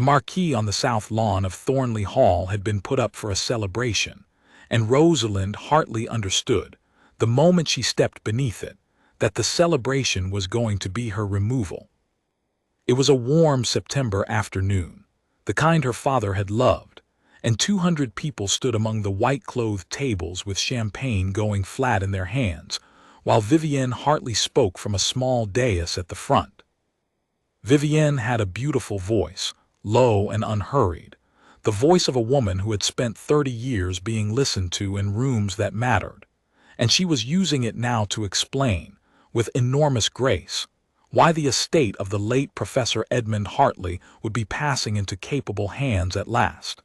The marquee on the south lawn of Thornley Hall had been put up for a celebration, and Rosalind Hartley understood, the moment she stepped beneath it, that the celebration was going to be her removal. It was a warm September afternoon, the kind her father had loved, and 200 people stood among the white-clothed tables with champagne going flat in their hands, while Vivienne Hartley spoke from a small dais at the front. Vivienne had a beautiful voice, low and unhurried, the voice of a woman who had spent 30 years being listened to in rooms that mattered, and she was using it now to explain, with enormous grace, why the estate of the late Professor Edmund Hartley would be passing into capable hands at last.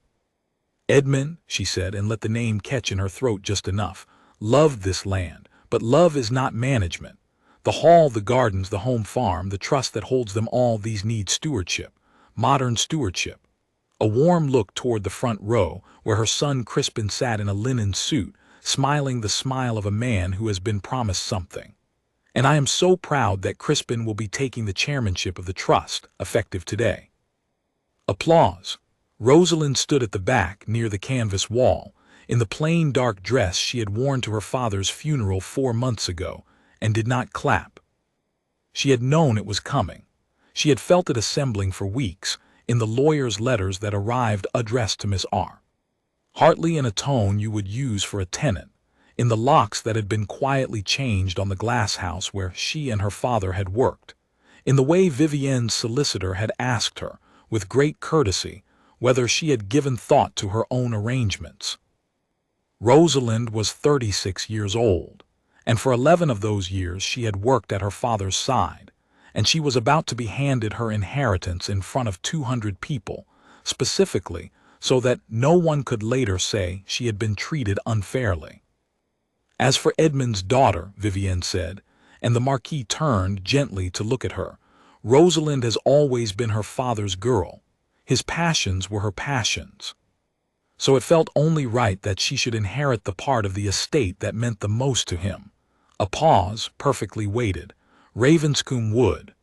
Edmund, she said, and let the name catch in her throat just enough, loved this land, but love is not management. The hall, the gardens, the home farm, the trust that holds them all, these need stewardship, modern stewardship. A warm look toward the front row, where her son Crispin sat in a linen suit, smiling the smile of a man who has been promised something. And I am so proud that Crispin will be taking the chairmanship of the trust, effective today. Applause. Rosalind stood at the back, near the canvas wall, in the plain dark dress she had worn to her father's funeral 4 months ago, and did not clap. She had known it was coming. She had felt it assembling for weeks, in the lawyer's letters that arrived addressed to Miss R. Hartley, in a tone you would use for a tenant, in the locks that had been quietly changed on the glass house where she and her father had worked, in the way Vivienne's solicitor had asked her, with great courtesy, whether she had given thought to her own arrangements. Rosalind was 36 years old, and for 11 of those years she had worked at her father's side, and she was about to be handed her inheritance in front of 200 people, specifically so that no one could later say she had been treated unfairly. As for Edmund's daughter, Vivienne said, and the Marquis turned gently to look at her, Rosalind has always been her father's girl. His passions were her passions. So it felt only right that she should inherit the part of the estate that meant the most to him. A pause, perfectly weighted. Ravenscombe Wood.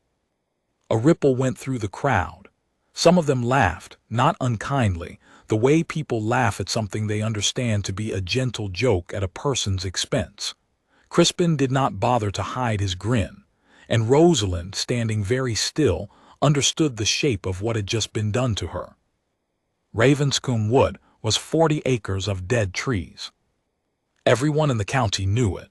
A ripple went through the crowd. Some of them laughed, not unkindly, the way people laugh at something they understand to be a gentle joke at a person's expense. Crispin did not bother to hide his grin, and Rosalind, standing very still, understood the shape of what had just been done to her. Ravenscombe Wood was 40 acres of dead trees. Everyone in the county knew it.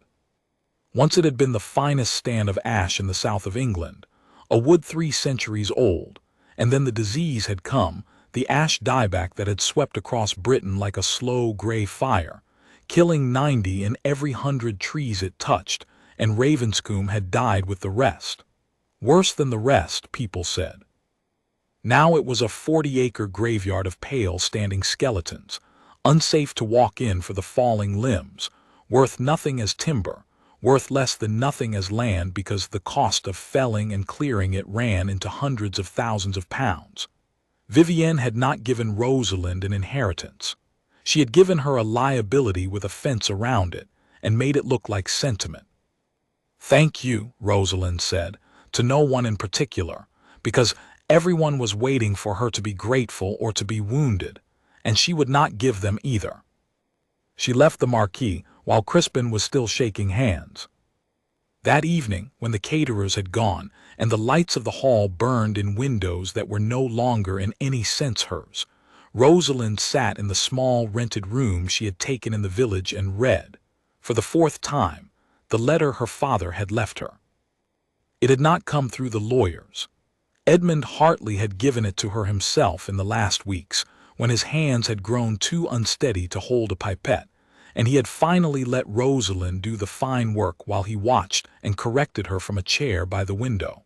Once it had been the finest stand of ash in the south of England, a wood 3 centuries old, and then the disease had come, the ash dieback that had swept across Britain like a slow gray fire, killing 90 in every 100 trees it touched, and Ravenscombe had died with the rest. Worse than the rest, people said. Now it was a 40-acre graveyard of pale standing skeletons, unsafe to walk in for the falling limbs, worth nothing as timber, worth less than nothing as land because the cost of felling and clearing it ran into hundreds of thousands of pounds. Vivienne had not given Rosalind an inheritance. She had given her a liability with a fence around it, and made it look like sentiment. "Thank you," Rosalind said, to no one in particular, because everyone was waiting for her to be grateful or to be wounded, and she would not give them either. She left the Marquis while Crispin was still shaking hands. That evening, when the caterers had gone and the lights of the hall burned in windows that were no longer in any sense hers, Rosalind sat in the small rented room she had taken in the village and read, for the 4th time, the letter her father had left her. It had not come through the lawyers. Edmund Hartley had given it to her himself in the last weeks, when his hands had grown too unsteady to hold a pipette, and he had finally let Rosalind do the fine work while he watched and corrected her from a chair by the window.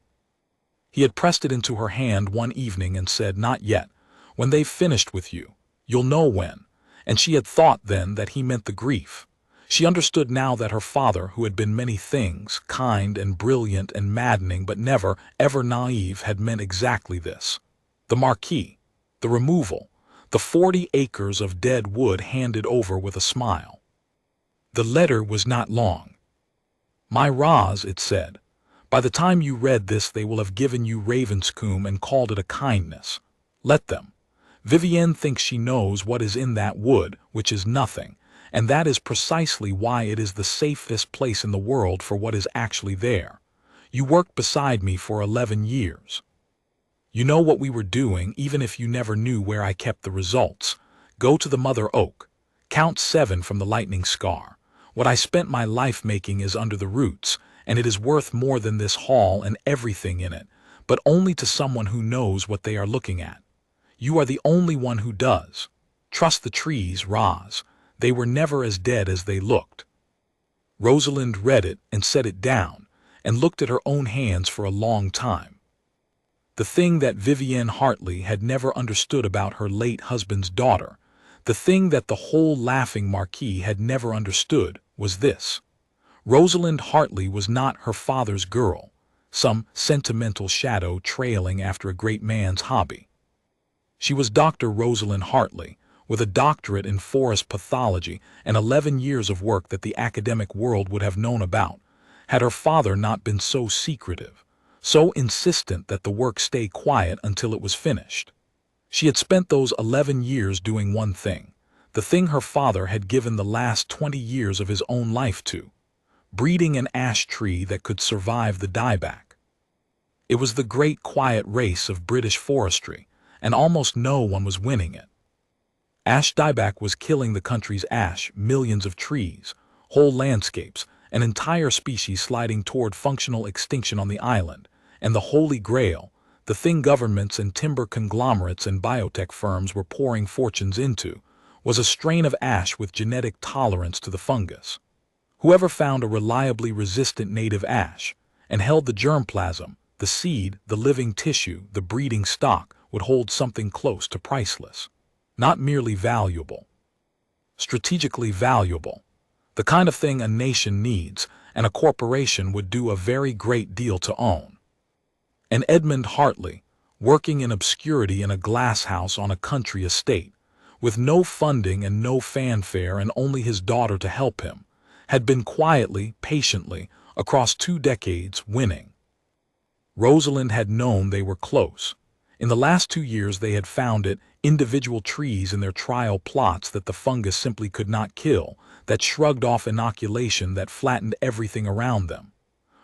He had pressed it into her hand one evening and said, "Not yet. When they've finished with you, you'll know when," and she had thought then that he meant the grief. She understood now that her father, who had been many things, kind and brilliant and maddening but never, ever naive, had meant exactly this. The Marquis, the removal, the 40 acres of dead wood handed over with a smile. The letter was not long. "My Roz," it said, "by the time you read this they will have given you Ravenscombe and called it a kindness. Let them. Vivienne thinks she knows what is in that wood, which is nothing, and that is precisely why it is the safest place in the world for what is actually there. You worked beside me for 11 years. You know what we were doing, even if you never knew where I kept the results. Go to the mother oak. Count 7 from the lightning scar. What I spent my life making is under the roots, and it is worth more than this hall and everything in it, but only to someone who knows what they are looking at. You are the only one who does. Trust the trees, Roz. They were never as dead as they looked. Rosalind read it and set it down, and looked at her own hands for a long time. The thing that Vivienne Hartley had never understood about her late husband's daughter, the thing that the whole laughing Marquis had never understood, was this. Rosalind Hartley was not her father's girl, some sentimental shadow trailing after a great man's hobby. She was Dr. Rosalind Hartley, with a doctorate in forest pathology and 11 years of work that the academic world would have known about, had her father not been so secretive, so insistent that the work stay quiet until it was finished. She had spent those 11 years doing one thing, the thing her father had given the last 20 years of his own life to, breeding an ash tree that could survive the dieback. It was the great quiet race of British forestry, and almost no one was winning it. Ash dieback was killing the country's ash, millions of trees, whole landscapes, an entire species sliding toward functional extinction on the island, and the holy grail, the thing governments and timber conglomerates and biotech firms were pouring fortunes into, was a strain of ash with genetic tolerance to the fungus. Whoever found a reliably resistant native ash, and held the germplasm, the seed, the living tissue, the breeding stock, would hold something close to priceless. Not merely valuable. Strategically valuable. The kind of thing a nation needs, and a corporation would do a very great deal to own. And Edmund Hartley, working in obscurity in a glass house on a country estate, with no funding and no fanfare and only his daughter to help him, had been quietly, patiently, across 2 decades, winning. Rosalind had known they were close. In the last 2 years they had found it, individual trees in their trial plots that the fungus simply could not kill, that shrugged off inoculation that flattened everything around them.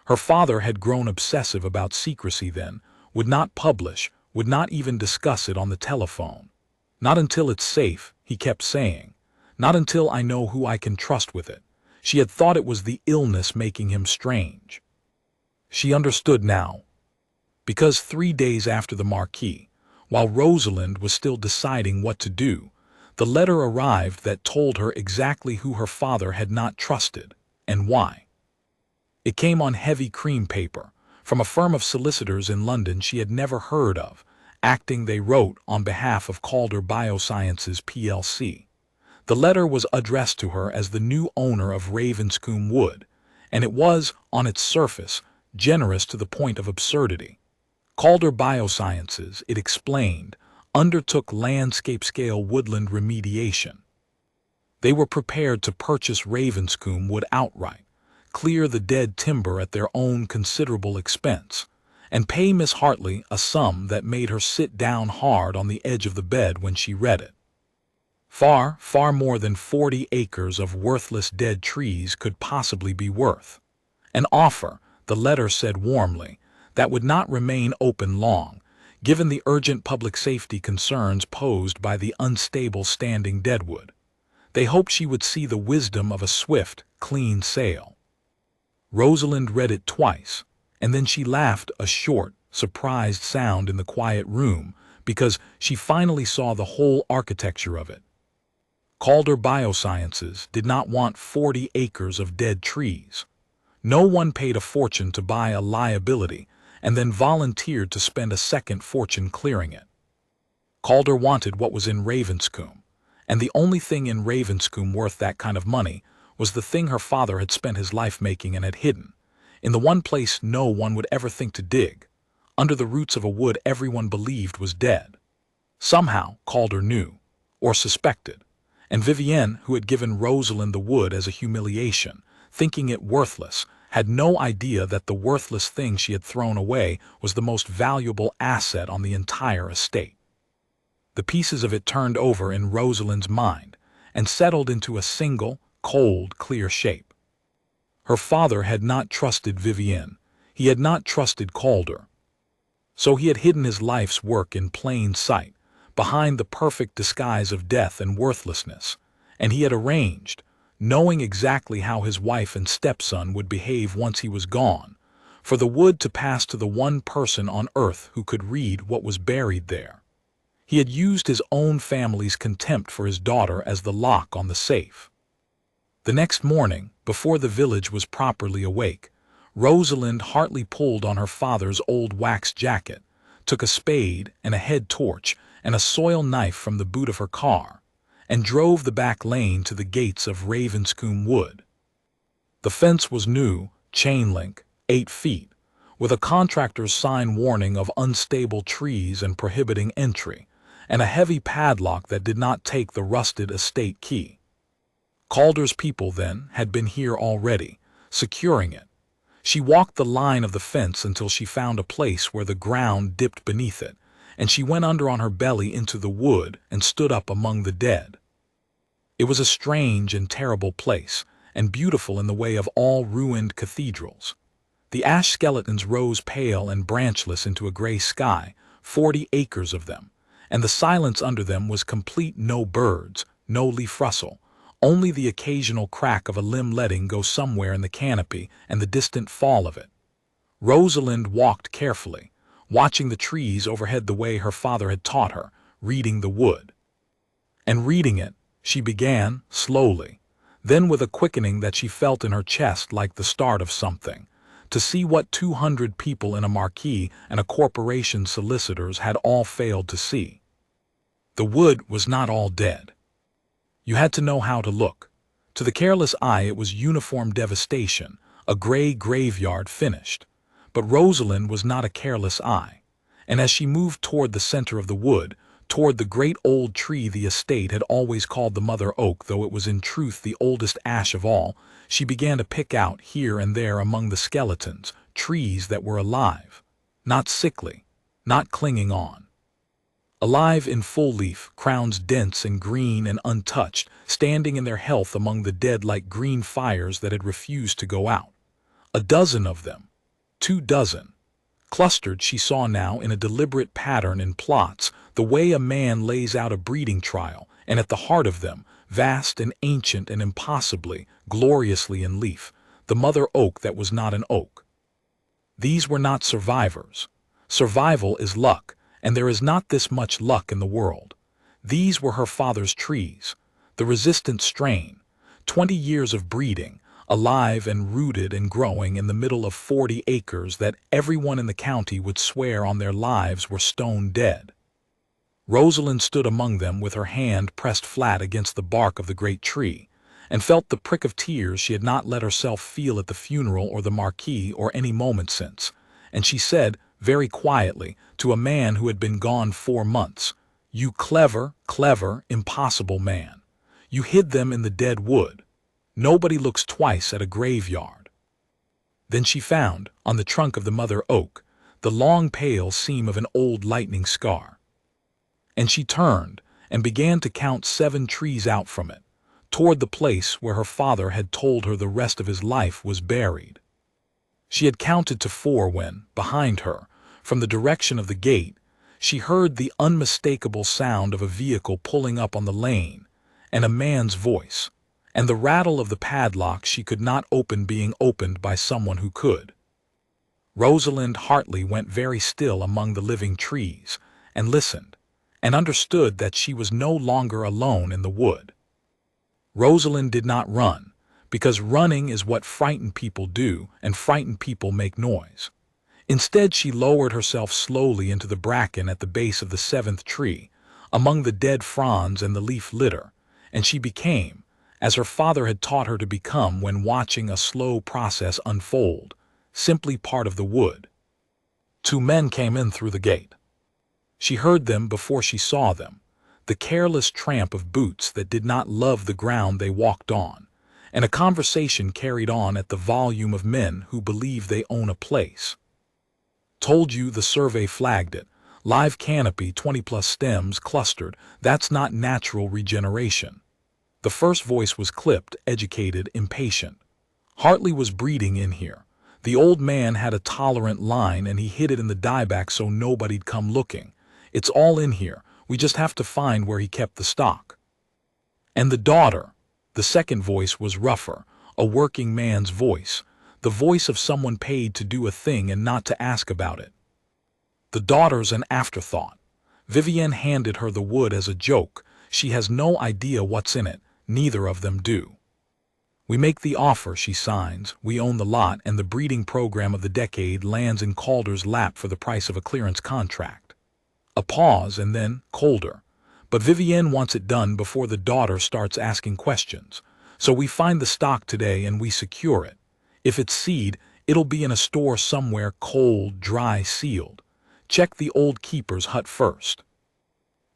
Her father had grown obsessive about secrecy then, would not publish, would not even discuss it on the telephone. Not until it's safe, he kept saying. Not until I know who I can trust with it. She had thought it was the illness making him strange. She understood now. Because 3 days after the Marquis, while Rosalind was still deciding what to do, the letter arrived that told her exactly who her father had not trusted, and why. It came on heavy cream paper, from a firm of solicitors in London she had never heard of, acting, they wrote, on behalf of Calder Biosciences plc. The letter was addressed to her as the new owner of Ravenscombe Wood, and it was, on its surface, generous to the point of absurdity. Calder Biosciences, it explained, undertook landscape-scale woodland remediation. They were prepared to purchase Ravenscombe Wood outright, clear the dead timber at their own considerable expense, and pay Miss Hartley a sum that made her sit down hard on the edge of the bed when she read it. Far, far more than 40 acres of worthless dead trees could possibly be worth. An offer, the letter said warmly, that would not remain open long, given the urgent public safety concerns posed by the unstable standing deadwood. They hoped she would see the wisdom of a swift, clean sale. Rosalind read it twice, and then she laughed a short, surprised sound in the quiet room, because she finally saw the whole architecture of it. Calder Biosciences did not want 40 acres of dead trees. No one paid a fortune to buy a liability and then volunteered to spend a second fortune clearing it. Calder wanted what was in Ravenscombe, and the only thing in Ravenscombe worth that kind of money was the thing her father had spent his life making and had hidden, in the one place no one would ever think to dig, under the roots of a wood everyone believed was dead. Somehow, Calder knew, or suspected, and Vivienne, who had given Rosalind the wood as a humiliation, thinking it worthless, had no idea that the worthless thing she had thrown away was the most valuable asset on the entire estate. The pieces of it turned over in Rosalind's mind and settled into a single, cold, clear shape. Her father had not trusted Vivienne. He had not trusted Calder. So he had hidden his life's work in plain sight, behind the perfect disguise of death and worthlessness, and he had arranged, knowing exactly how his wife and stepson would behave once he was gone, for the wood to pass to the one person on earth who could read what was buried there. He had used his own family's contempt for his daughter as the lock on the safe. The next morning, before the village was properly awake, Rosalind Hartley pulled on her father's old wax jacket, took a spade and a head torch and a soil knife from the boot of her car, and drove the back lane to the gates of Ravenscombe Wood. The fence was new, chain link, 8 feet, with a contractor's sign warning of unstable trees and prohibiting entry, and a heavy padlock that did not take the rusted estate key. Calder's people, then, had been here already, securing it. She walked the line of the fence until she found a place where the ground dipped beneath it, and she went under on her belly into the wood and stood up among the dead. It was a strange and terrible place, and beautiful in the way of all ruined cathedrals. The ash skeletons rose pale and branchless into a gray sky, 40 acres of them, and the silence under them was complete. No birds, no leaf rustle, only the occasional crack of a limb letting go somewhere in the canopy and the distant fall of it. Rosalind walked carefully, watching the trees overhead the way her father had taught her, reading the wood. And reading it, she began, slowly, then with a quickening that she felt in her chest like the start of something, to see what 200 people in a marquee and a corporation solicitors had all failed to see. The wood was not all dead. You had to know how to look. To the careless eye it was uniform devastation, a gray graveyard finished. But Rosalind was not a careless eye, and as she moved toward the center of the wood, toward the great old tree the estate had always called the mother oak, though it was in truth the oldest ash of all, she began to pick out here and there among the skeletons trees that were alive, not sickly, not clinging on. Alive in full leaf, crowns dense and green and untouched, standing in their health among the dead like green fires that had refused to go out. A dozen of them, 2 dozen, clustered she saw now in a deliberate pattern in plots, the way a man lays out a breeding trial, and at the heart of them, vast and ancient and impossibly, gloriously in leaf, the mother oak that was not an oak. These were not survivors. Survival is luck, and there is not this much luck in the world. These were her father's trees, the resistant strain, 20 years of breeding, alive and rooted and growing in the middle of 40 acres that everyone in the county would swear on their lives were stone dead. Rosalind stood among them with her hand pressed flat against the bark of the great tree, and felt the prick of tears she had not let herself feel at the funeral or the marquee or any moment since, and she said, very quietly, to a man who had been gone 4 months, "You clever, impossible man. You hid them in the dead wood. Nobody looks twice at a graveyard." Then she found, on the trunk of the mother oak, the long pale seam of an old lightning scar. And she turned and began to count 7 trees out from it, toward the place where her father had told her the rest of his life was buried. She had counted to 4 when, behind her, from the direction of the gate, she heard the unmistakable sound of a vehicle pulling up on the lane, and a man's voice, and the rattle of the padlock she could not open being opened by someone who could. Rosalind Hartley went very still among the living trees, and listened, and understood that she was no longer alone in the wood. Rosalind did not run, because running is what frightened people do, and frightened people make noise. Instead, she lowered herself slowly into the bracken at the base of the 7th tree, among the dead fronds and the leaf litter, and she became, as her father had taught her to become when watching a slow process unfold, simply part of the wood. 2 men came in through the gate. She heard them before she saw them, the careless tramp of boots that did not love the ground they walked on, and a conversation carried on at the volume of men who believe they own a place. "Told you the survey flagged it. Live canopy, 20+ stems clustered. That's not natural regeneration. The first voice was clipped, educated, impatient. Hartley was breeding in here. The old man had a tolerant line and he hid it in the dieback so nobody'd come looking. It's all in here. We just have to find where he kept the stock. And the daughter. The second voice was rougher, a working man's voice, the voice of someone paid to do a thing and not to ask about it. The daughter's an afterthought. Vivienne handed her the wood as a joke. She has no idea what's in it. Neither of them do. We make the offer, she signs. We own the lot, and the breeding program of the decade lands in Calder's lap for the price of a clearance contract. A pause, and then colder. But Vivienne wants it done before the daughter starts asking questions. So we find the stock today and we secure it. If it's seed, it'll be in a store somewhere, cold, dry, sealed. Check the old keeper's hut first.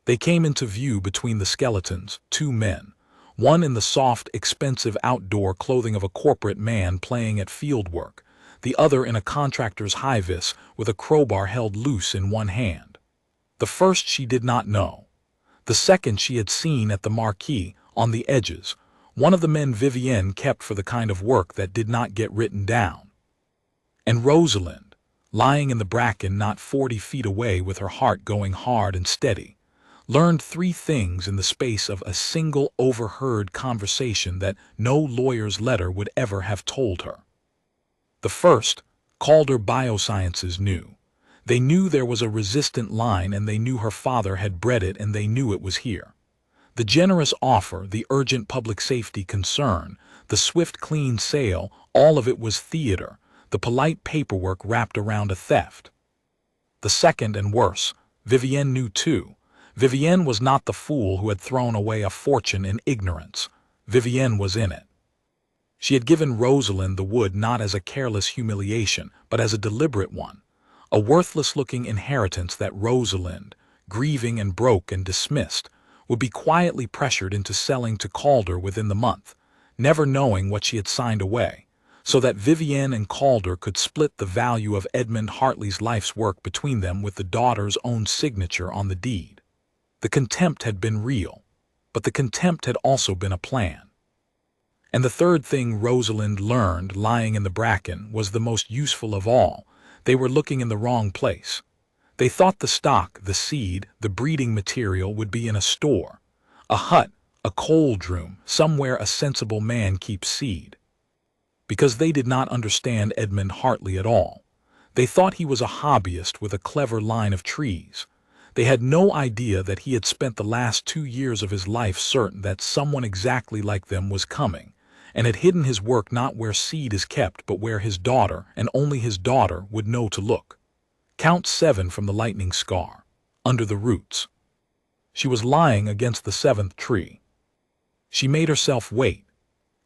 They came into view between the skeletons, two men. One in the soft, expensive outdoor clothing of a corporate man playing at field work, the other in a contractor's high-vis with a crowbar held loose in one hand. The first she did not know. The second she had seen at the marquee, on the edges, one of the men Vivienne kept for the kind of work that did not get written down. And Rosalind, lying in the bracken not 40 feet away with her heart going hard and steady, learned 3 things in the space of a single overheard conversation that no lawyer's letter would ever have told her. The first, Calder Biosciences knew. They knew there was a resistant line and they knew her father had bred it and they knew it was here. The generous offer, the urgent public safety concern, the swift clean sale, all of it was theater, the polite paperwork wrapped around a theft. The second and worse, Vivienne knew too. Vivienne was not the fool who had thrown away a fortune in ignorance. Vivienne was in it. She had given Rosalind the wood not as a careless humiliation, but as a deliberate one. A worthless-looking inheritance that Rosalind, grieving and broke and dismissed, would be quietly pressured into selling to Calder within the month, never knowing what she had signed away, so that Vivienne and Calder could split the value of Edmund Hartley's life's work between them with the daughter's own signature on the deed. The contempt had been real, but the contempt had also been a plan. And the third thing Rosalind learned, lying in the bracken, was the most useful of all. They were looking in the wrong place. They thought the stock, the seed, the breeding material would be in a store, a hut, a cold room, somewhere a sensible man keeps seed. Because they did not understand Edmund Hartley at all. They thought he was a hobbyist with a clever line of trees. They had no idea that he had spent the last 2 years of his life certain that someone exactly like them was coming, and had hidden his work not where seed is kept but where his daughter, and only his daughter, would know to look. Count 7 from the lightning scar, under the roots. She was lying against the 7th tree. She made herself wait.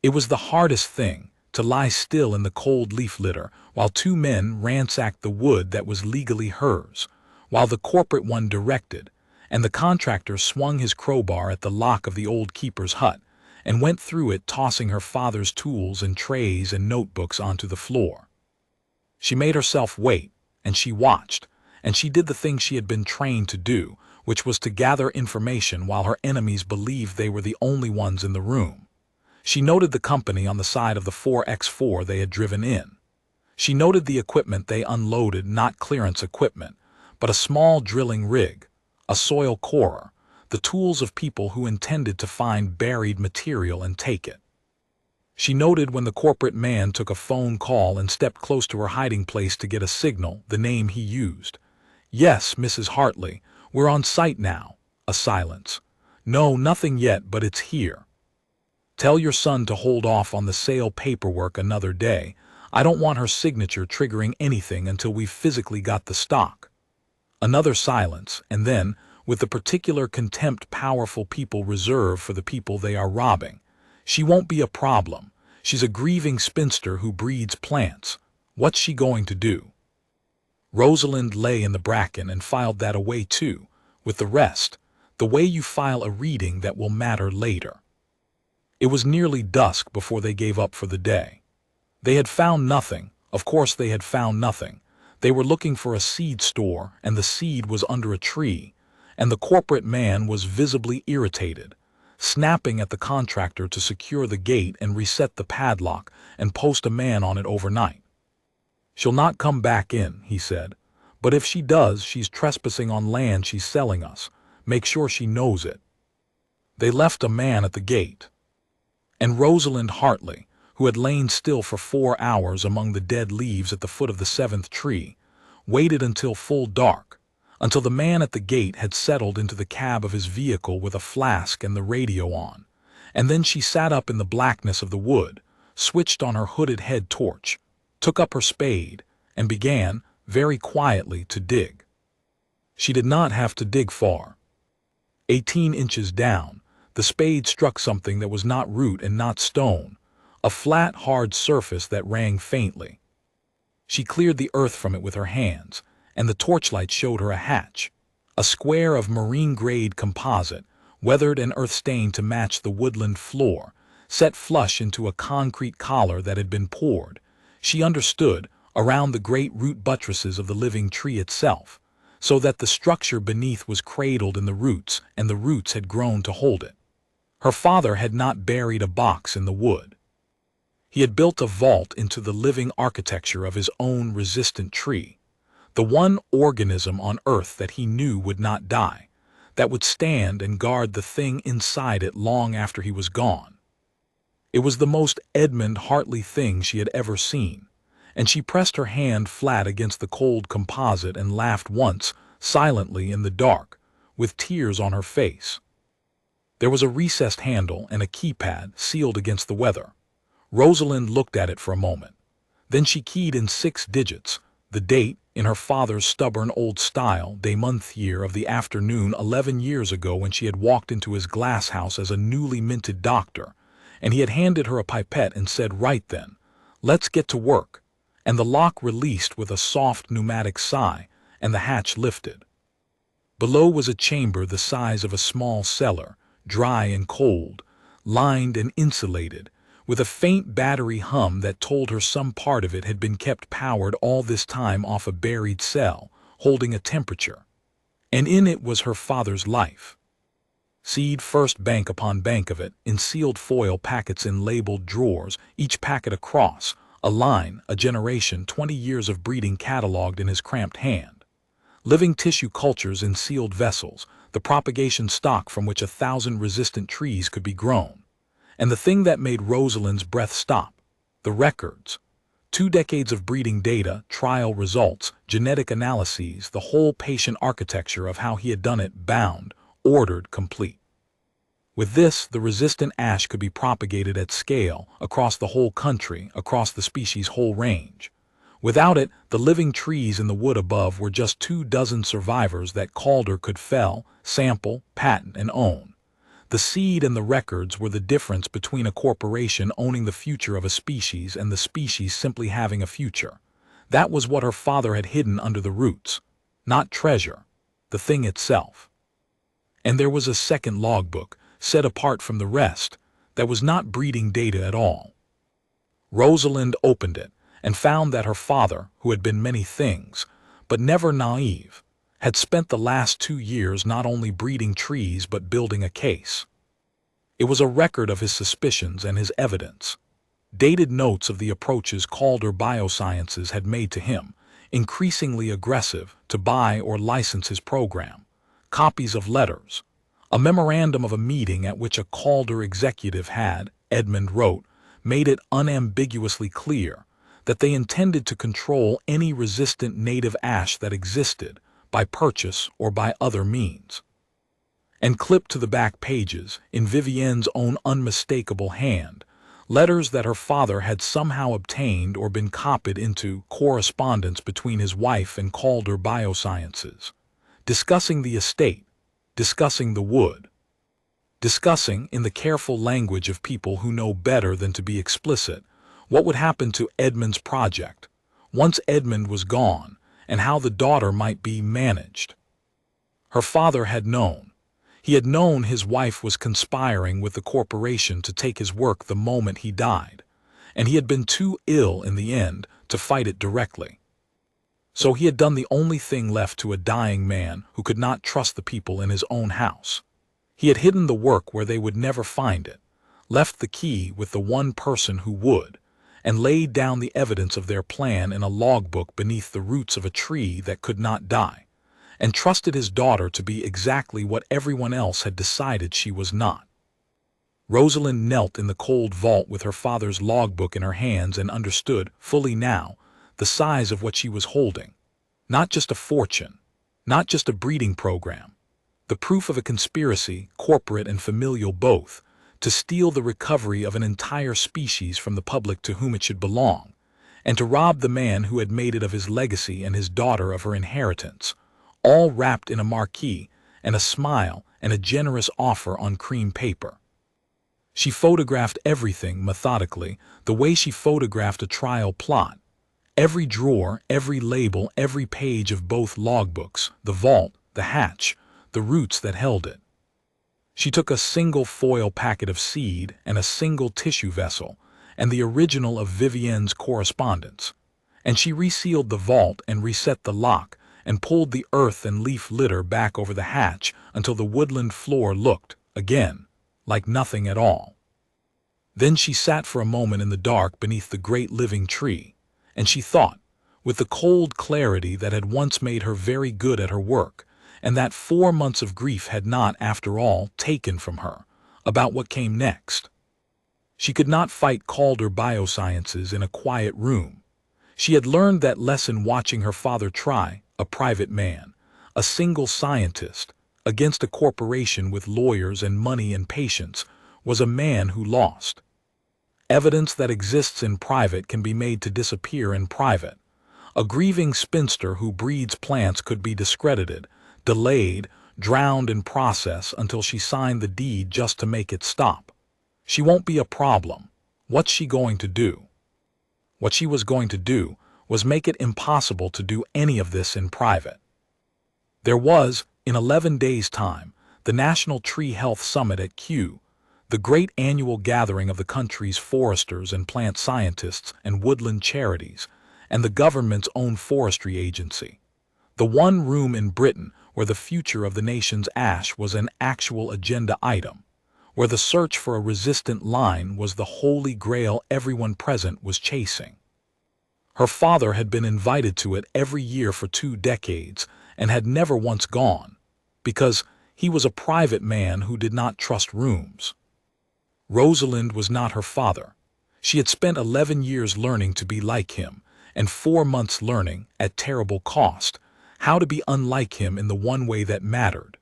It was the hardest thing, to lie still in the cold leaf litter while 2 men ransacked the wood that was legally hers, while the corporate one directed, and the contractor swung his crowbar at the lock of the old keeper's hut, and went through it tossing her father's tools and trays and notebooks onto the floor. She made herself wait, and she watched, and she did the thing she had been trained to do, which was to gather information while her enemies believed they were the only ones in the room. She noted the company on the side of the 4x4 they had driven in. She noted the equipment they unloaded, not clearance equipment, but a small drilling rig, a soil corer, the tools of people who intended to find buried material and take it. She noted when the corporate man took a phone call and stepped close to her hiding place to get a signal, the name he used. "Yes, Mrs. Hartley, we're on site now." A silence. "No, nothing yet, but it's here. Tell your son to hold off on the sale paperwork another day. I don't want her signature triggering anything until we've physically got the stock." Another silence, and then, with the particular contempt powerful people reserve for the people they are robbing, "She won't be a problem. She's a grieving spinster who breeds plants. What's she going to do?" Rosalind lay in the bracken and filed that away too, with the rest, the way you file a reading that will matter later. It was nearly dusk before they gave up for the day. They had found nothing. Of course they had found nothing. They were looking for a seed store, and the seed was under a tree, and the corporate man was visibly irritated, snapping at the contractor to secure the gate and reset the padlock and post a man on it overnight. "She'll not come back in," he said, "but if she does, she's trespassing on land she's selling us. Make sure she knows it." They left a man at the gate. And Rosalind Hartley, who had lain still for 4 hours among the dead leaves at the foot of the 7th tree, waited until full dark, until the man at the gate had settled into the cab of his vehicle with a flask and the radio on, and then she sat up in the blackness of the wood, switched on her hooded head torch, took up her spade, and began, very quietly, to dig. She did not have to dig far. 18 inches down, the spade struck something that was not root and not stone, a flat, hard surface that rang faintly. She cleared the earth from it with her hands, and the torchlight showed her a hatch, a square of marine-grade composite, weathered and earth-stained to match the woodland floor, set flush into a concrete collar that had been poured, she understood, around the great root buttresses of the living tree itself, so that the structure beneath was cradled in the roots, and the roots had grown to hold it. Her father had not buried a box in the wood. He had built a vault into the living architecture of his own resistant tree, the one organism on earth that he knew would not die, that would stand and guard the thing inside it long after he was gone. It was the most Edmund Hartley thing she had ever seen, and she pressed her hand flat against the cold composite and laughed once, silently in the dark, with tears on her face. There was a recessed handle and a keypad sealed against the weather. Rosalind looked at it for a moment. Then she keyed in 6 digits, the date, in her father's stubborn old style, day, month, year of the afternoon 11 years ago when she had walked into his glass house as a newly minted doctor, and he had handed her a pipette and said, "Right then, let's get to work," and the lock released with a soft pneumatic sigh, and the hatch lifted. Below was a chamber the size of a small cellar, dry and cold, lined and insulated, with a faint battery hum that told her some part of it had been kept powered all this time off a buried cell, holding a temperature. And in it was her father's life. Seed first, bank upon bank of it, in sealed foil packets in labeled drawers, each packet a cross, a line, a generation, 20 years of breeding catalogued in his cramped hand. Living tissue cultures in sealed vessels, the propagation stock from which 1,000 resistant trees could be grown. And the thing that made Rosalind's breath stop, the records. 2 decades of breeding data, trial results, genetic analyses, the whole patient architecture of how he had done it, bound, ordered, complete. With this, the resistant ash could be propagated at scale, across the whole country, across the species' whole range. Without it, the living trees in the wood above were just 24 survivors that Calder could fell, sample, patent, and own. The seed and the records were the difference between a corporation owning the future of a species and the species simply having a future. That was what her father had hidden under the roots. Not treasure, the thing itself. And there was a second logbook, set apart from the rest, that was not breeding data at all. Rosalind opened it and found that her father, who had been many things, but never naive, had spent the last 2 years not only breeding trees but building a case. It was a record of his suspicions and his evidence. Dated notes of the approaches Calder Biosciences had made to him, increasingly aggressive, to buy or license his program. Copies of letters. A memorandum of a meeting at which a Calder executive had, Edmund wrote, made it unambiguously clear that they intended to control any resistant native ash that existed, by purchase or by other means. And clipped to the back pages, in Vivienne's own unmistakable hand, letters that her father had somehow obtained or been copied into correspondence between his wife and Calder Biosciences, discussing the estate, discussing the wood, discussing, in the careful language of people who know better than to be explicit, what would happen to Edmund's project, once Edmund was gone, and how the daughter might be managed. Her father had known. He had known his wife was conspiring with the corporation to take his work the moment he died, and he had been too ill in the end to fight it directly. So he had done the only thing left to a dying man who could not trust the people in his own house. He had hidden the work where they would never find it, left the key with the one person who would, and laid down the evidence of their plan in a logbook beneath the roots of a tree that could not die, and trusted his daughter to be exactly what everyone else had decided she was not. Rosalind knelt in the cold vault with her father's logbook in her hands and understood, fully now, the size of what she was holding. Not just a fortune, not just a breeding program, the proof of a conspiracy, corporate and familial both, to steal the recovery of an entire species from the public to whom it should belong, and to rob the man who had made it of his legacy and his daughter of her inheritance, all wrapped in a marquee and a smile and a generous offer on cream paper. She photographed everything methodically, the way she photographed a trial plot. Every drawer, every label, every page of both logbooks, the vault, the hatch, the roots that held it. She took a single foil packet of seed and a single tissue vessel, and the original of Vivienne's correspondence, and she resealed the vault and reset the lock and pulled the earth and leaf litter back over the hatch until the woodland floor looked, again, like nothing at all. Then she sat for a moment in the dark beneath the great living tree, and she thought, with the cold clarity that had once made her very good at her work, and that 4 months of grief had not, after all, taken from her, about what came next. She could not fight Calder Biosciences in a quiet room. She had learned that lesson watching her father try, a private man, a single scientist, against a corporation with lawyers and money and patience, was a man who lost. Evidence that exists in private can be made to disappear in private. A grieving spinster who breeds plants could be discredited, delayed, drowned in process until she signed the deed just to make it stop. She won't be a problem. What's she going to do? What she was going to do was make it impossible to do any of this in private. There was, in 11 days' time, the National Tree Health Summit at Kew, the great annual gathering of the country's foresters and plant scientists and woodland charities, and the government's own forestry agency. The one room in Britain where the future of the nation's ash was an actual agenda item, where the search for a resistant line was the holy grail everyone present was chasing. Her father had been invited to it every year for 2 decades and had never once gone, because he was a private man who did not trust rooms. Rosalind was not her father. She had spent 11 years learning to be like him, and 4 months learning, at terrible cost, how to be unlike him in the one way that mattered.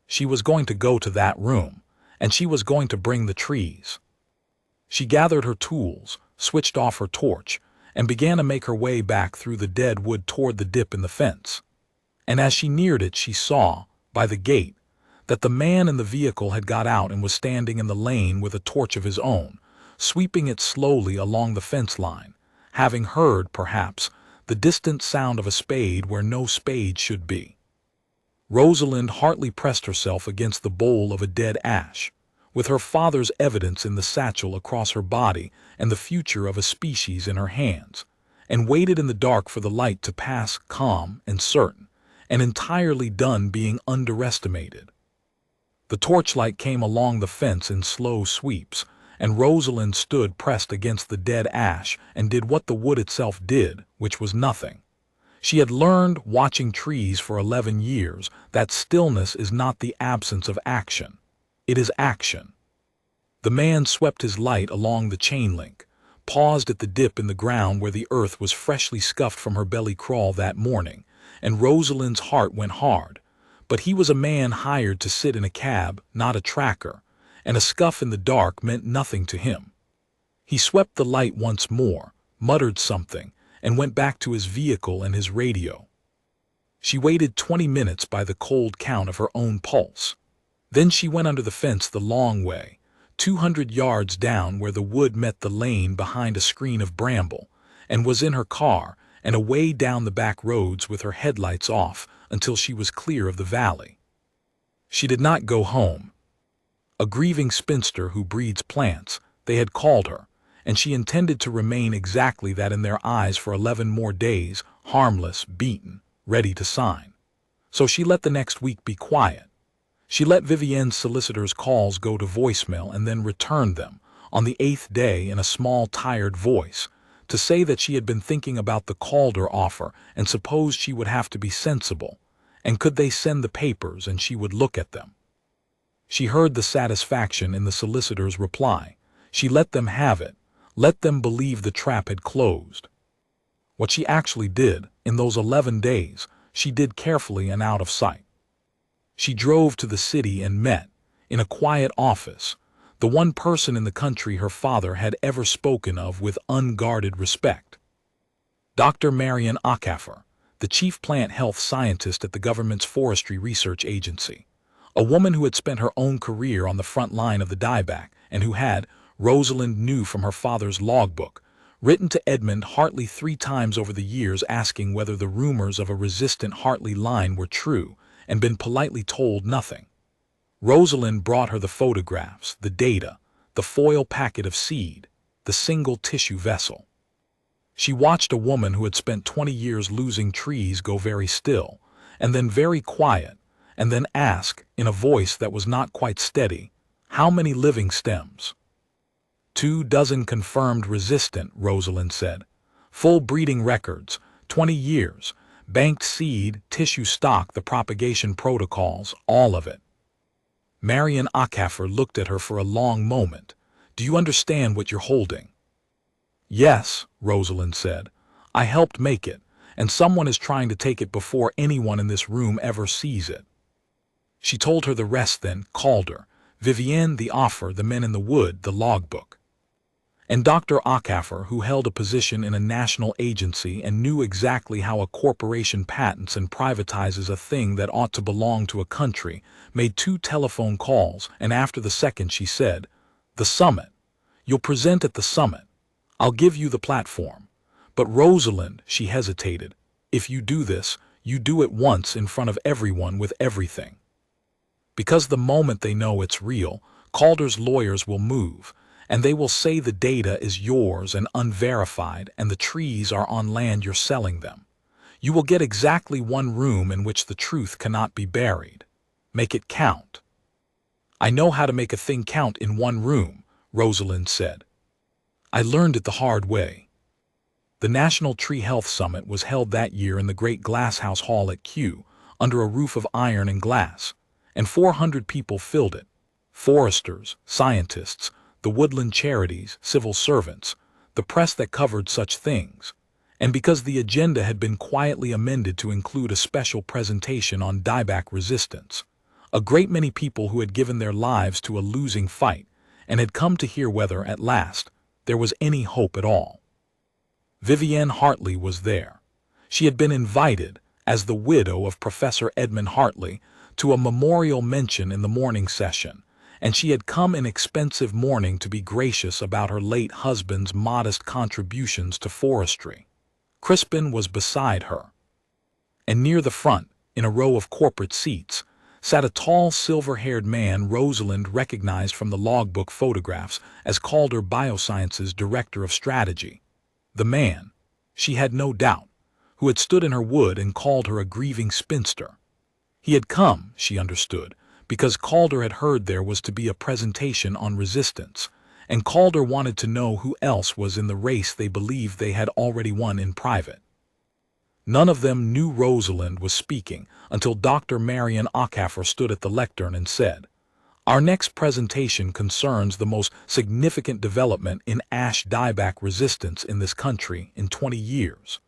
She was going to go to that room, and she was going to bring the trees. She gathered her tools, switched off her torch, and began to make her way back through the dead wood toward the dip in the fence. And as she neared it, she saw, by the gate, that the man in the vehicle had got out and was standing in the lane with a torch of his own, sweeping it slowly along the fence line, having heard, perhaps, the distant sound of a spade where no spade should be. Rosalind Hartley pressed herself against the bowl of a dead ash, with her father's evidence in the satchel across her body and the future of a species in her hands, and waited in the dark for the light to pass, calm and certain, and entirely done being underestimated. The torchlight came along the fence in slow sweeps, and Rosalind stood pressed against the dead ash and did what the wood itself did, which was nothing. She had learned, watching trees for 11 years, that stillness is not the absence of action. It is action. The man swept his light along the chain link, paused at the dip in the ground where the earth was freshly scuffed from her belly crawl that morning, and Rosalind's heart went hard. But he was a man hired to sit in a cab, not a tracker, and a scuff in the dark meant nothing to him. He swept the light once more, muttered something, and went back to his vehicle and his radio. She waited 20 minutes by the cold count of her own pulse. Then she went under the fence the long way, 200 yards down where the wood met the lane behind a screen of bramble, and was in her car and away down the back roads with her headlights off until she was clear of the valley. She did not go home. A grieving spinster who breeds plants, they had called her, and she intended to remain exactly that in their eyes for 11 more days, harmless, beaten, ready to sign. So she let the next week be quiet. She let Vivienne's solicitor's calls go to voicemail and then returned them, on the 8th day in a small, tired voice, to say that she had been thinking about the Calder offer and supposed she would have to be sensible, and could they send the papers and she would look at them. She heard the satisfaction in the solicitor's reply. She let them have it, let them believe the trap had closed. What she actually did, in those 11 days, she did carefully and out of sight. She drove to the city and met, in a quiet office, the one person in the country her father had ever spoken of with unguarded respect. Dr. Marian Acaffer, the chief plant health scientist at the government's forestry research agency, a woman who had spent her own career on the front line of the dieback and who had, Rosalind knew from her father's logbook, written to Edmund Hartley 3 times over the years asking whether the rumors of a resistant Hartley line were true, and been politely told nothing. Rosalind brought her the photographs, the data, the foil packet of seed, the single tissue vessel. She watched a woman who had spent 20 years losing trees go very still, and then very quiet, and then ask, in a voice that was not quite steady, how many living stems? 2 dozen confirmed resistant, Rosalind said. Full breeding records, 20 years, banked seed, tissue stock, the propagation protocols, all of it. Marian Acaffer looked at her for a long moment. Do you understand what you're holding? Yes, Rosalind said. I helped make it, and someone is trying to take it before anyone in this room ever sees it. She told her the rest then, Calder, Vivienne, the offer, the men in the wood, the logbook. And Dr. Acaffer, who held a position in a national agency and knew exactly how a corporation patents and privatizes a thing that ought to belong to a country, made 2 telephone calls, and after the second she said, The summit. You'll present at the summit. I'll give you the platform. But Rosalind, she hesitated, if you do this, you do it once in front of everyone with everything. Because the moment they know it's real, Calder's lawyers will move, and they will say the data is yours and unverified and the trees are on land you're selling them. You will get exactly 1 room in which the truth cannot be buried. Make it count. I know how to make a thing count in 1 room, Rosalind said. I learned it the hard way. The National Tree Health Summit was held that year in the great glasshouse hall at Kew, under a roof of iron and glass, and 400 people filled it. Foresters, scientists, the woodland charities, civil servants, the press that covered such things, and because the agenda had been quietly amended to include a special presentation on dieback resistance, a great many people who had given their lives to a losing fight and had come to hear whether, at last, there was any hope at all. Vivienne Hartley was there. She had been invited, as the widow of Professor Edmund Hartley, to a memorial mention in the morning session, and she had come in expensive mourning to be gracious about her late husband's modest contributions to forestry. Crispin was beside her. And near the front, in a row of corporate seats, sat a tall, silver-haired man Rosalind recognized from the logbook photographs as Calder Biosciences Director of Strategy. The man, she had no doubt, who had stood in her wood and called her a grieving spinster. He had come, she understood, because Calder had heard there was to be a presentation on resistance, and Calder wanted to know who else was in the race they believed they had already won in private. None of them knew Rosalind was speaking until Dr. Marian Acaffer stood at the lectern and said, Our next presentation concerns the most significant development in ash dieback resistance in this country in 20 years.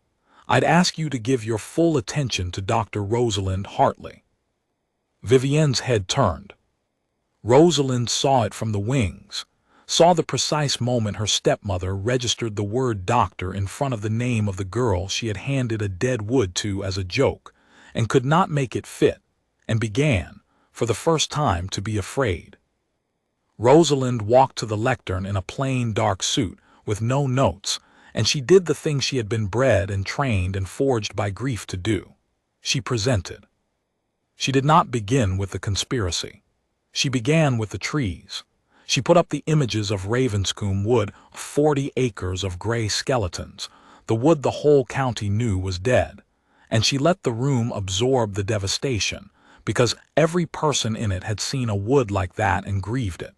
I'd ask you to give your full attention to Dr. Rosalind Hartley. Vivienne's head turned. Rosalind saw it from the wings, saw the precise moment her stepmother registered the word doctor in front of the name of the girl she had handed a dead wood to as a joke, and could not make it fit, and began, for the first time, to be afraid. Rosalind walked to the lectern in a plain dark suit, with no notes, and she did the thing she had been bred and trained and forged by grief to do. She presented. She did not begin with the conspiracy. She began with the trees. She put up the images of Ravenscombe wood, 40 acres of gray skeletons, the wood the whole county knew was dead, and she let the room absorb the devastation, because every person in it had seen a wood like that and grieved it.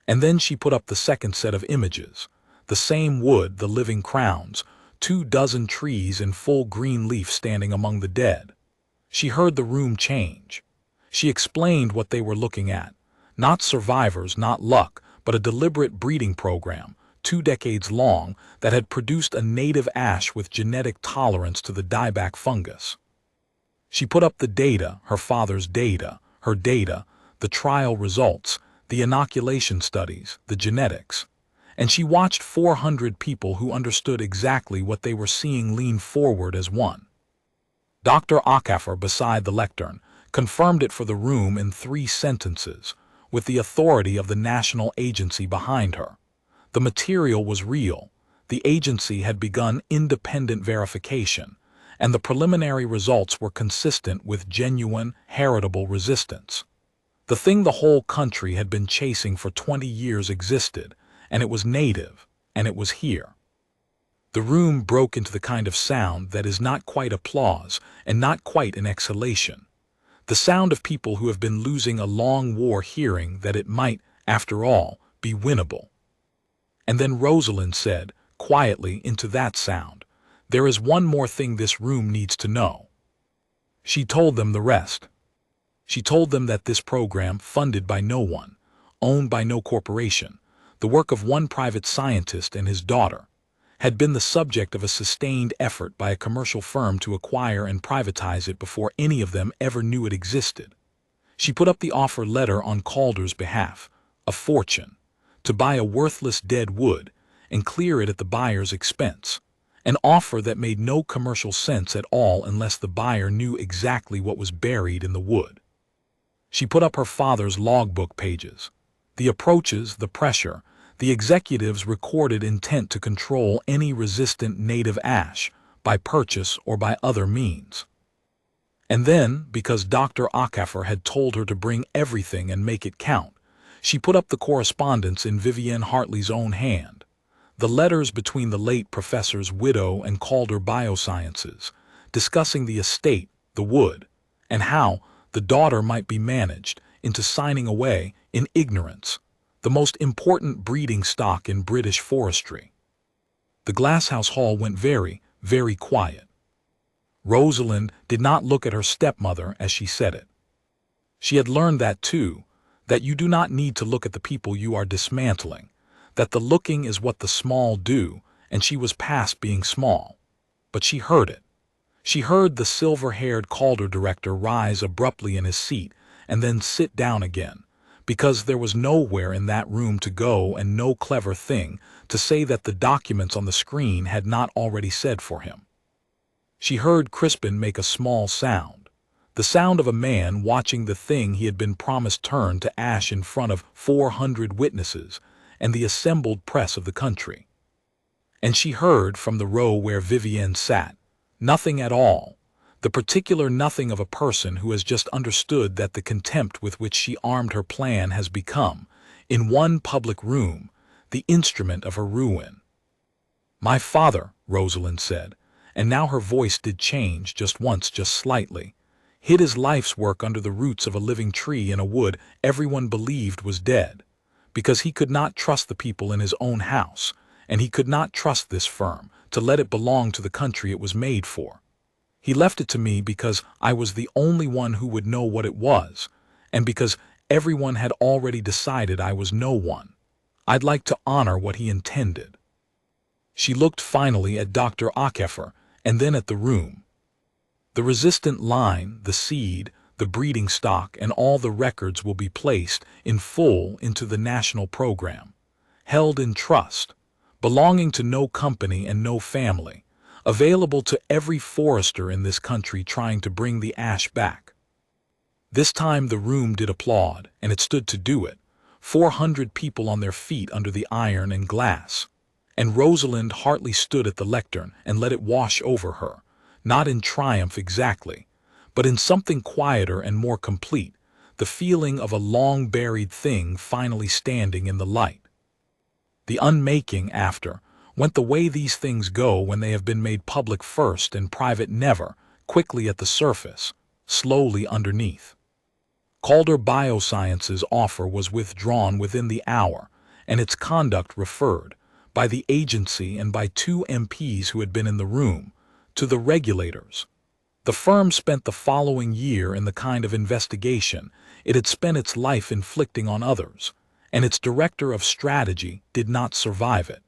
And then she put up the second set of images, the same wood, the living crowns, 24 trees in full green leaf standing among the dead. She heard the room change. She explained what they were looking at. Not survivors, not luck, but a deliberate breeding program, 2 decades long, that had produced a native ash with genetic tolerance to the dieback fungus. She put up the data, her father's data, her data, the trial results, the inoculation studies, the genetics. And she watched 400 people who understood exactly what they were seeing lean forward as one. Dr. Acaffer, beside the lectern, confirmed it for the room in 3 sentences, with the authority of the national agency behind her. The material was real. The agency had begun independent verification, and the preliminary results were consistent with genuine, heritable resistance. The thing the whole country had been chasing for 20 years existed, and it was native, and it was here. The room broke into the kind of sound that is not quite applause and not quite an exhalation. The sound of people who have been losing a long war hearing that it might, after all, be winnable. And then Rosalind said, quietly into that sound, "There is one more thing this room needs to know." She told them the rest. She told them that this program, funded by no one, owned by no corporation, the work of one private scientist and his daughter, had been the subject of a sustained effort by a commercial firm to acquire and privatize it before any of them ever knew it existed. She put up the offer letter on Calder's behalf, a fortune, to buy a worthless dead wood and clear it at the buyer's expense, an offer that made no commercial sense at all unless the buyer knew exactly what was buried in the wood. She put up her father's logbook pages, the approaches, the pressure, the executives recorded intent to control any resistant native ash by purchase or by other means. And then, because Dr. Acaffer had told her to bring everything and make it count, she put up the correspondence in Vivienne Hartley's own hand, the letters between the late professor's widow and Calder Biosciences, discussing the estate, the wood, and how the daughter might be managed into signing away, in ignorance, the most important breeding stock in British forestry. The glasshouse hall went very, very quiet. Rosalind did not look at her stepmother as she said it. She had learned that too, that you do not need to look at the people you are dismantling, that the looking is what the small do, and she was past being small. But she heard it. She heard the silver-haired Calder director rise abruptly in his seat and then sit down again, because there was nowhere in that room to go and no clever thing to say that the documents on the screen had not already said for him. She heard Crispin make a small sound, the sound of a man watching the thing he had been promised turn to ash in front of 400 witnesses and the assembled press of the country. And she heard from the row where Vivienne sat, nothing at all, the particular nothing of a person who has just understood that the contempt with which she armed her plan has become, in one public room, the instrument of her ruin. "My father," Rosalind said, and now her voice did change just once, just slightly, hid his life's work under the roots of a living tree in a wood everyone believed was dead, because he could not trust the people in his own house, and he could not trust this firm to let it belong to the country it was made for. He left it to me because I was the only one who would know what it was, and because everyone had already decided I was no one. I'd like to honor what he intended." She looked finally at Dr. Acaffer and then at the room. "The resistant line, the seed, the breeding stock, and all the records will be placed in full into the national program, held in trust, belonging to no company and no family, available to every forester in this country trying to bring the ash back." This time the room did applaud, and it stood to do it, 400 people on their feet under the iron and glass. And Rosalind Hartley stood at the lectern and let it wash over her, not in triumph exactly, but in something quieter and more complete, the feeling of a long-buried thing finally standing in the light. The unmaking, after, went the way these things go when they have been made public first and private never, quickly at the surface, slowly underneath. Calder Biosciences' offer was withdrawn within the hour, and its conduct referred, by the agency and by 2 MPs who had been in the room, to the regulators. The firm spent the following year in the kind of investigation it had spent its life inflicting on others, and its director of strategy did not survive it.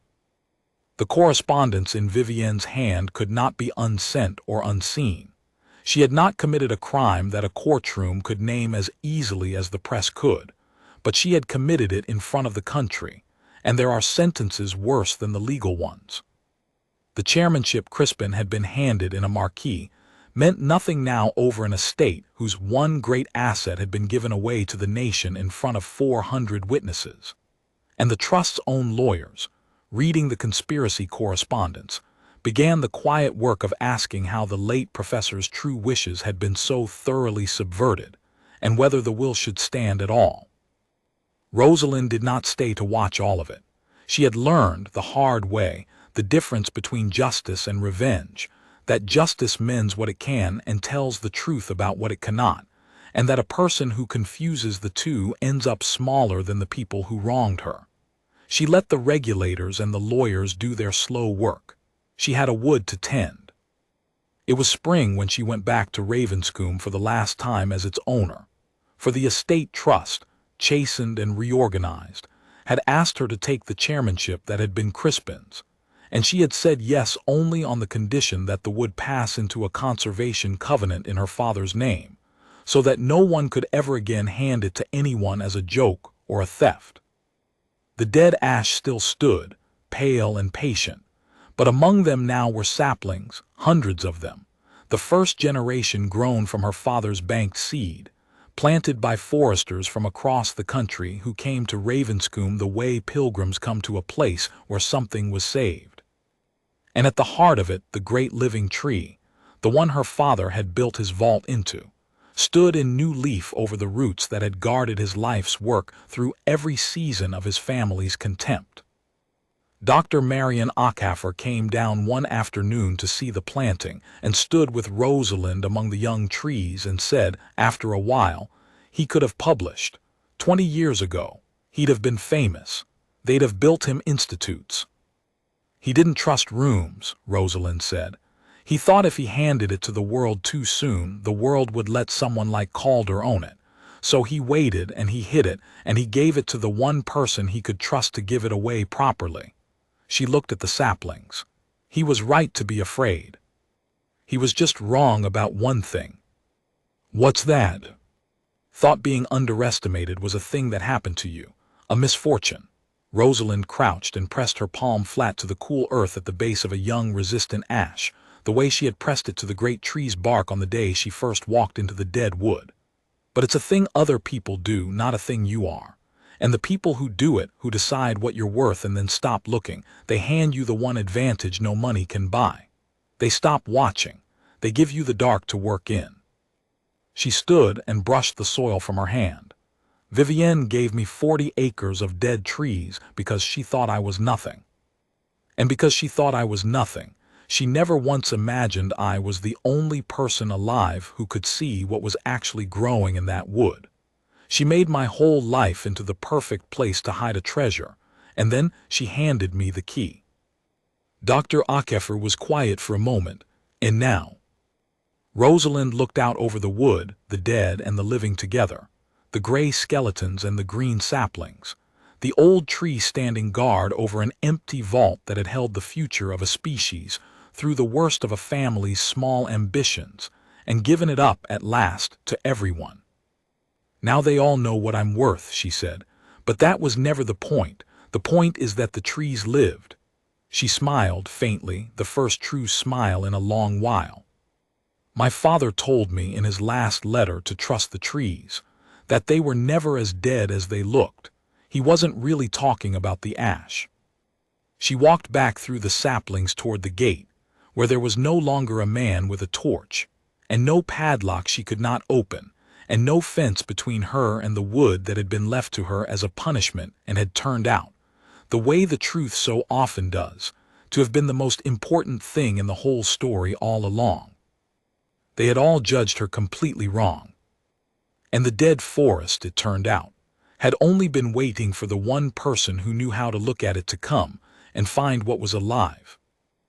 The correspondence in Vivienne's hand could not be unsent or unseen. She had not committed a crime that a courtroom could name as easily as the press could, but she had committed it in front of the country, and there are sentences worse than the legal ones. The chairmanship Crispin had been handed in a marquee meant nothing now over an estate whose one great asset had been given away to the nation in front of 400 witnesses. And the trust's own lawyers, reading the conspiracy correspondence, began the quiet work of asking how the late professor's true wishes had been so thoroughly subverted, and whether the will should stand at all. Rosalind did not stay to watch all of it. She had learned, the hard way, the difference between justice and revenge, that justice mends what it can and tells the truth about what it cannot, and that a person who confuses the two ends up smaller than the people who wronged her. She let the regulators and the lawyers do their slow work. She had a wood to tend. It was spring when she went back to Ravenscombe for the last time as its owner, for the estate trust, chastened and reorganized, had asked her to take the chairmanship that had been Crispin's, and she had said yes only on the condition that the wood pass into a conservation covenant in her father's name, so that no one could ever again hand it to anyone as a joke or a theft. The dead ash still stood, pale and patient, but among them now were saplings, hundreds of them, the first generation grown from her father's banked seed, planted by foresters from across the country who came to Ravenscombe the way pilgrims come to a place where something was saved. And at the heart of it, the great living tree, the one her father had built his vault into, stood in new leaf over the roots that had guarded his life's work through every season of his family's contempt. Dr. Marion Ackhafer came down one afternoon to see the planting and stood with Rosalind among the young trees and said, after a while, he could have published. 20 years ago, he'd have been famous. They'd have built him institutes. He didn't trust rooms, Rosalind said. He thought if he handed it to the world too soon, the world would let someone like Calder own it. So he waited and he hid it and he gave it to the one person he could trust to give it away properly. She looked at the saplings. He was right to be afraid. He was just wrong about one thing. What's that? Thought being underestimated was a thing that happened to you, a misfortune. Rosalind crouched and pressed her palm flat to the cool earth at the base of a young resistant ash, the way she had pressed it to the great tree's bark on the day she first walked into the dead wood. But it's a thing other people do, not a thing you are. And the people who do it, who decide what you're worth and then stop looking, they hand you the one advantage no money can buy. They stop watching. They give you the dark to work in. She stood and brushed the soil from her hand. Vivienne gave me 40 acres of dead trees because she thought I was nothing. And because she thought I was nothing, she never once imagined I was the only person alive who could see what was actually growing in that wood. She made my whole life into the perfect place to hide a treasure, and then she handed me the key. Dr. Ackhafer was quiet for a moment, and now. Rosalind looked out over the wood, the dead and the living together, the gray skeletons and the green saplings, the old tree standing guard over an empty vault that had held the future of a species through the worst of a family's small ambitions, and given it up at last to everyone. Now they all know what I'm worth, she said, but that was never the point. The point is that the trees lived. She smiled faintly, the first true smile in a long while. My father told me in his last letter to trust the trees, that they were never as dead as they looked. He wasn't really talking about the ash. She walked back through the saplings toward the gate, where there was no longer a man with a torch, and no padlock she could not open, and no fence between her and the wood that had been left to her as a punishment and had turned out, the way the truth so often does, to have been the most important thing in the whole story all along. They had all judged her completely wrong. And the dead forest, it turned out, had only been waiting for the one person who knew how to look at it to come and find what was alive,